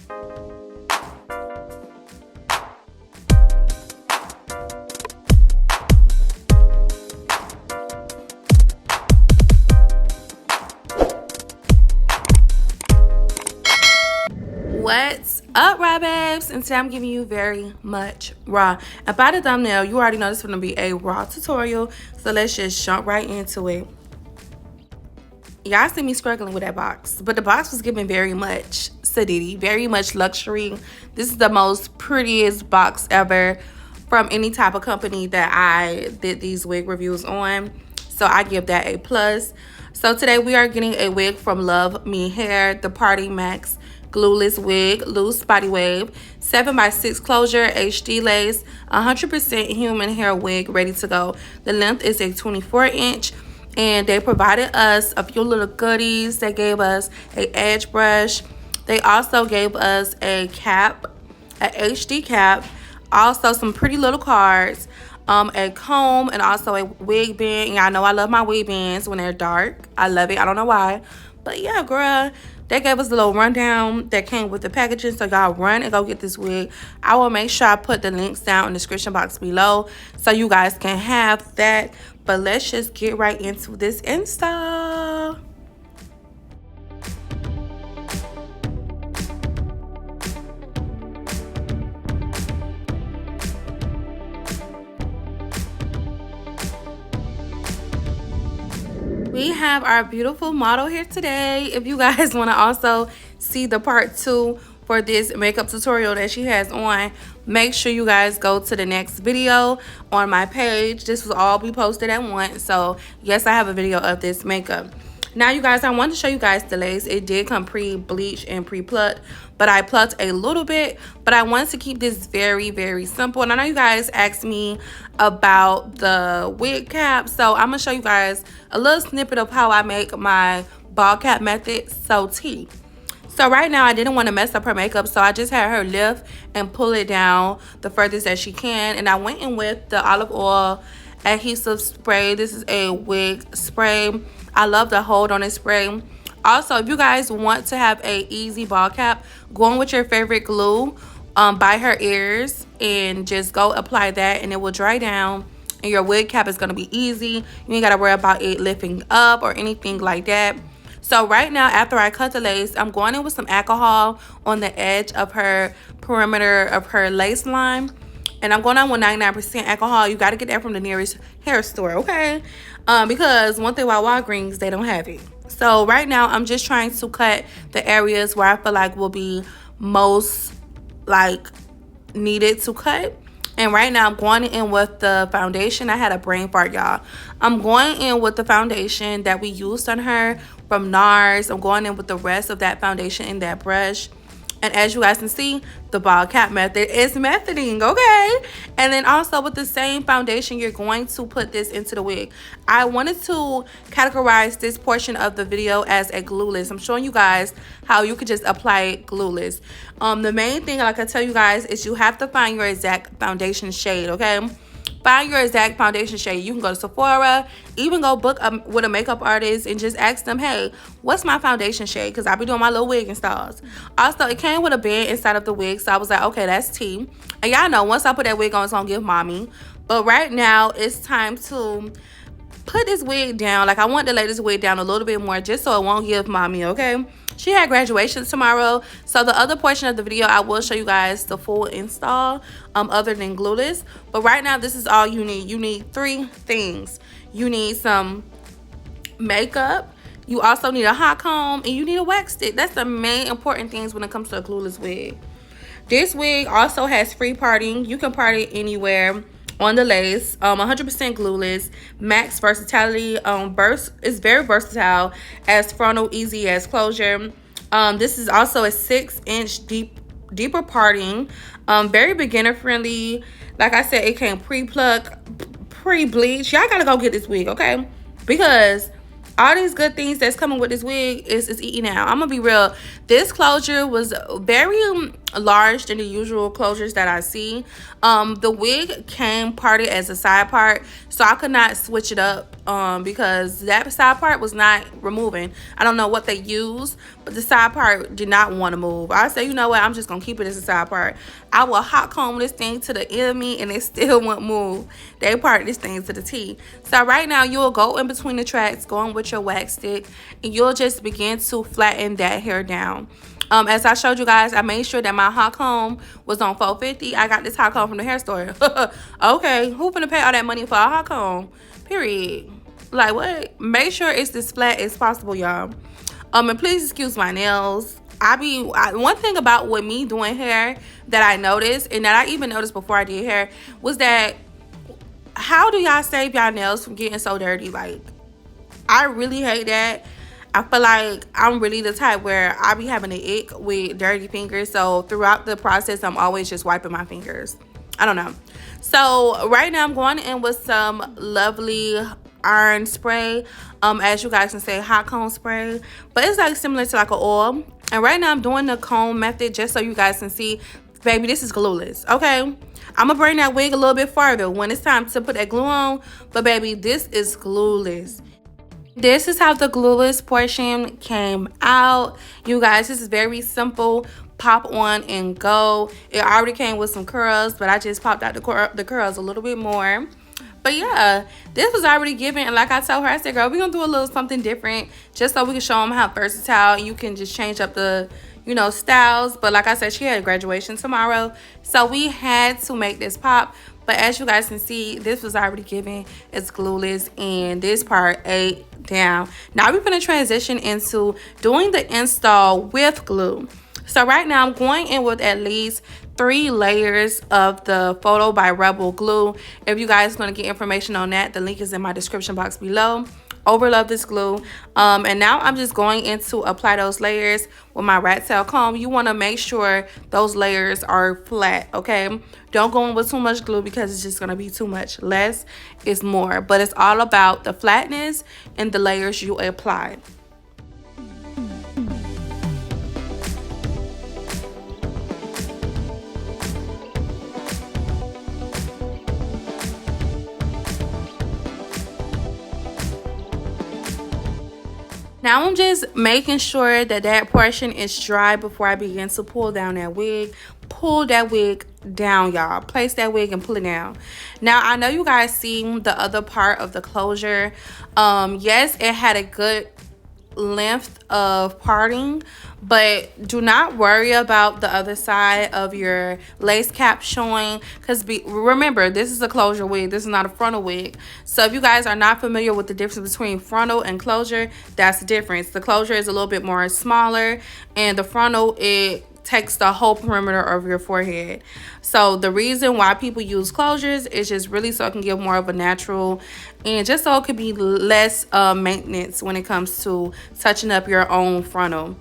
What's up, raw babes? And today I'm giving you very much raw. And by the thumbnail, you already know this is going to be a raw tutorial, so let's just jump right into it. Y'all see me struggling with that box, but the box was giving very much sedity, very much luxury. This is the most prettiest box ever from any type of company that I did these wig reviews on, so I give that a plus. So today we are getting a wig from Luvme Hair, the PartingMax Glueless wig, loose body wave, 7x6 closure, HD lace, 100% human hair wig, ready to go. The length is a 24-inch, and they provided us a few little goodies. They gave us a edge brush. They also gave us a cap, a HD cap, also some pretty little cards, a comb, and also a wig band. And y'all know I love my wig bands when they're dark. I love it. I don't know why, but yeah, girl. They gave us a little rundown that came with the packaging, so y'all run and go get this wig. I will make sure I put the links down in the description box below so you guys can have that. But let's just get right into this install. We have our beautiful model here today. If you guys want to also see the part 2 for this makeup tutorial that she has on, make sure you guys go to the next video on my page. This will all be posted at once. So yes, I have a video of this makeup. Now you guys, I wanted to show you guys the lace. It did come pre-bleached and pre-plucked, but I plucked a little bit. But I wanted to keep this very, very simple. And I know you guys asked me about the wig cap, so I'm gonna show you guys a little snippet of how I make my ball cap method. So right now I didn't want to mess up her makeup, so I just had her lift and pull it down the furthest that she can. And I went in with the olive oil adhesive spray. This is a wig spray. I love the hold on this spray. Also, if you guys want to have a easy ball cap, go in with your favorite glue by her ears and just go apply that, and it will dry down, and your wig cap is going to be easy. You ain't got to worry about it lifting up or anything like that. So right now, after I cut the lace, I'm going in with some alcohol on the edge of her perimeter of her lace line. And I'm going on with 99% alcohol. You got to get that from the nearest hair store, okay? Because one thing about Walgreens, they don't have it. So right now, I'm just trying to cut the areas where I feel like will be most like needed to cut. And right now, I'm going in with the foundation. I had a brain fart, y'all. I'm going in with the foundation that we used on her from NARS. I'm going in with the rest of that foundation in that brush. And as you guys can see, the ball cap method is methoding, okay? And then also with the same foundation, you're going to put this into the wig. I wanted to categorize this portion of the video as a glueless. I'm showing you guys how you could just apply it glueless. The main thing, like I tell you guys, is you have to find your exact foundation shade, okay? Find your exact foundation shade. You can go to Sephora, even go book with a makeup artist and just ask them, hey, what's my foundation shade? Because I be doing my little wig installs. Also, it came with a band inside of the wig, so I was like, okay, that's T. And y'all know, once I put that wig on, it's going to give mommy. But right now, it's time to put this wig down. Like, I want to lay this wig down a little bit more just so it won't give mommy, okay? She had graduation tomorrow, so the other portion of the video I will show you guys the full install other than glueless. But right now, this is all you need. You need 3 things. You need some makeup, you also need a hot comb, and you need a wax stick. That's the main important things when it comes to a glueless wig. This wig also has free parting. You can part it anywhere on the lace. 100% glueless, max versatility. Burst is very versatile as frontal, easy as closure. This is also a 6-inch deeper parting. Very beginner friendly. Like I said, it came pre-plucked, pre-bleached. Y'all gotta go get this wig, okay? Because all these good things that's coming with this wig is eating out. I'm gonna be real. This closure was very large than the usual closures that I see. The wig came parted as a side part, so I could not switch it up because that side part was not removing. I don't know what they used, but the side part did not want to move. I said, you know what, I'm just gonna keep it as a side part. I will hot comb this thing to the end of me and it still won't move. They parted this thing to the T. So right now you'll go in between the tracks, going with your wax stick, and you'll just begin to flatten that hair down. As I showed you guys, I made sure that my hot comb was on $4.50. I got this hot comb from the hair store. Okay, who finna pay all that money for a hot comb? Period. Like, what? Make sure it's as flat as possible, y'all. And please excuse my nails. One thing about with me doing hair that I noticed, and that I even noticed before I did hair, was that how do y'all save y'all nails from getting so dirty? Like, I really hate that. I feel like I'm really the type where I be having an ick with dirty fingers. So throughout the process, I'm always just wiping my fingers. I don't know. So right now I'm going in with some lovely iron spray. As you guys can say, hot comb spray. But it's like similar to like an oil. And right now I'm doing the comb method just so you guys can see. Baby, this is glueless, okay? I'm gonna bring that wig a little bit farther when it's time to put that glue on. But baby, this is glueless. This is how the glueless portion came out. You guys, this is very simple. Pop on and go. It already came with some curls, but I just popped out the curls a little bit more. But yeah, this was already given. And like I told her, I said, girl, we're going to do a little something different just so we can show them how versatile. You can just change up the, you know, styles. But like I said, she had a graduation tomorrow. So we had to make this pop. But as you guys can see, this was already given. It's glueless, and this part ate down. Now we're going to transition into doing the install with glue. So right now I'm going in with at least 3 layers of the Photo by Rebel glue. If you guys want to get information on that, the link is in my description box below. Overlove this glue. And now I'm just going in to apply those layers with my rat tail comb. You want to make sure those layers are flat, okay? Don't go in with too much glue because it's just going to be too much. Less is more, but it's all about the flatness and the layers you apply. Now I'm just making sure that that portion is dry before I begin to pull down that wig. Pull that wig down, y'all. Place that wig and pull it down. Now I know you guys see the other part of the closure. Yes, it had a good length of parting, but do not worry about the other side of your lace cap showing, because remember, this is a closure wig, this is not a frontal wig. So if you guys are not familiar with the difference between frontal and closure, that's the difference. The closure is a little bit more smaller, and the frontal, it takes the whole perimeter of your forehead. So the reason why people use closures is just really so it can give more of a natural, and just so it could be less maintenance when it comes to touching up your own frontal.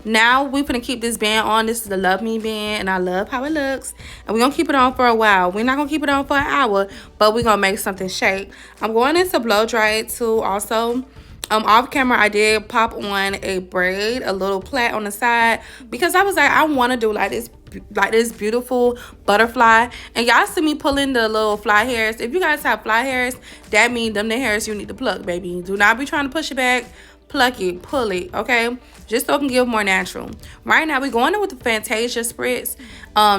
Now we're gonna keep this band on. This is the Luvme band, and I love how it looks. And we're gonna keep it on for a while. We're not gonna keep it on for an hour, but we're gonna make something shake. I'm going into blow dry it too also. Off camera I did pop on a braid, a little plait on the side, because I was like, I want to do like this beautiful butterfly. And y'all see me pulling the little fly hairs. If you guys have fly hairs, that means them the hairs you need to pluck, baby. Do not be trying to push it back. Pluck it, pull it, okay? Just so it can give more natural. Right now we're going in with the Fantasia spritz,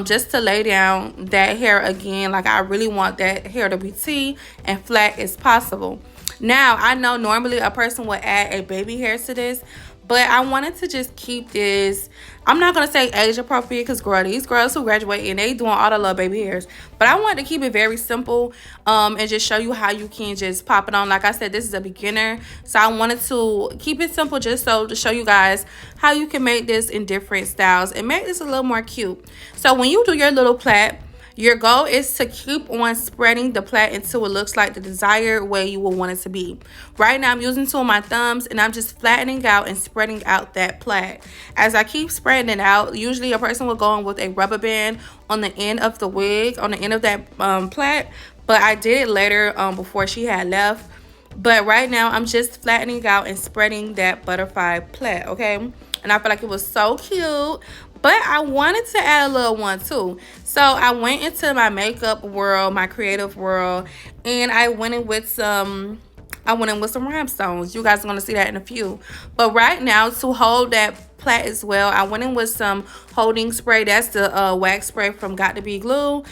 just to lay down that hair again. Like, I really want that hair to be tea and flat as possible. Now, I know normally a person would add a baby hair to this, but I wanted to just keep this, I'm not going to say age appropriate, because girl, these girls who graduate and they doing all the little baby hairs. But I wanted to keep it very simple, and just show you how you can just pop it on. Like I said, this is a beginner, so I wanted to keep it simple just so to show you guys how you can make this in different styles and make this a little more cute. So when you do your little plait, your goal is to keep on spreading the plait until it looks like the desired way you will want it to be. Right now I'm using two of my thumbs, and I'm just flattening out and spreading out that plait. As I keep spreading it out, usually a person will go in with a rubber band on the end of the wig, on the end of that plait, but I did it later before she had left. But right now I'm just flattening out and spreading that butterfly plait, okay? and I feel like it was so cute. But I wanted to add a little one too. So I went into my makeup world, my creative world, and I went in with some rhinestones. You guys are going to see that in a few. But right now, to hold that plait as well, I went in with some holding spray. That's the wax spray from Got to Be Glue.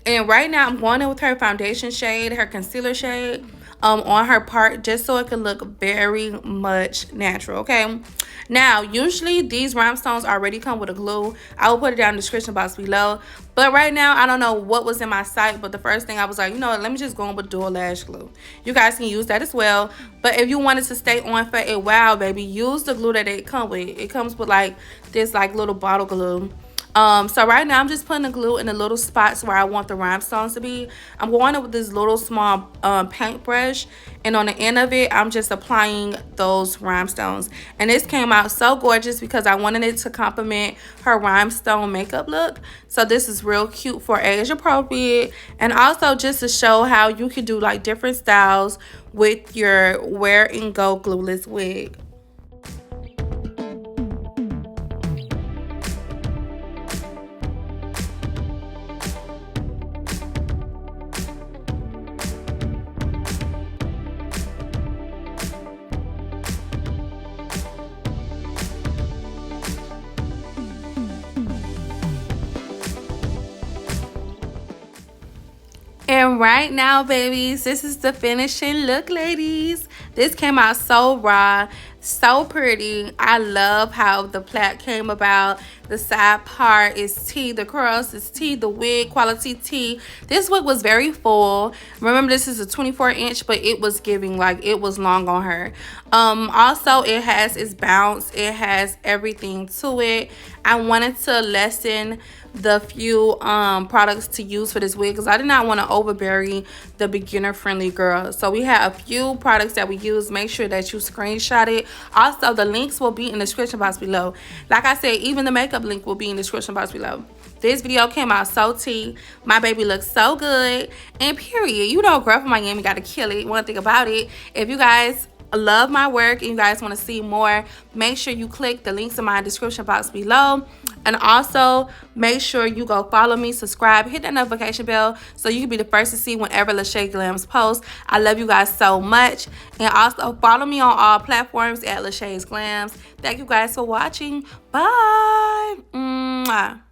And right now, I'm going in with her foundation shade, her concealer shade, on her part, just so it can look very much natural, okay? Now, usually these rhinestones already come with a glue. I will put it down in the description box below. But right now, I don't know what was in my sight, but the first thing I was like, you know what, let me just go in with dual lash glue. You guys can use that as well. But if you wanted to stay on for a while, baby, use the glue that it comes with. It comes with like this like little bottle glue. So right now I'm just putting the glue in the little spots where I want the rhinestones to be. I'm going up with this little small paintbrush, and on the end of it I'm just applying those rhinestones. And this came out so gorgeous because I wanted it to complement her rhinestone makeup look. So this is real cute for age appropriate, and also just to show how you can do like different styles with your wear and go glueless wig. And right now, babies, this is the finishing look, ladies. This came out so raw, so pretty. I love how the plait came about. The side part is tea, the curls is tea, the wig quality tea. This wig was very full. Remember, this is a 24-inch, but it was giving like it was long on her. Also, it has its bounce. It has everything to it. I wanted to lessen the few products to use for this wig because I did not want to overbury the beginner friendly girl. So we have a few products that we use. Make sure that you screenshot it. Also, the links will be in the description box below. Like I said, even the makeup link will be in the description box below. This video came out so tea. My baby looks so good. And period, you know, girl from Miami got to kill it. One thing about it, if you guys love my work and you guys want to see more, make sure you click the links in my description box below. And also make sure you go follow me, subscribe, hit that notification bell so you can be the first to see whenever Lachey Glams posts. I love you guys so much. And also follow me on all platforms at Lachey's Glams. Thank you guys for watching. Bye. Mwah.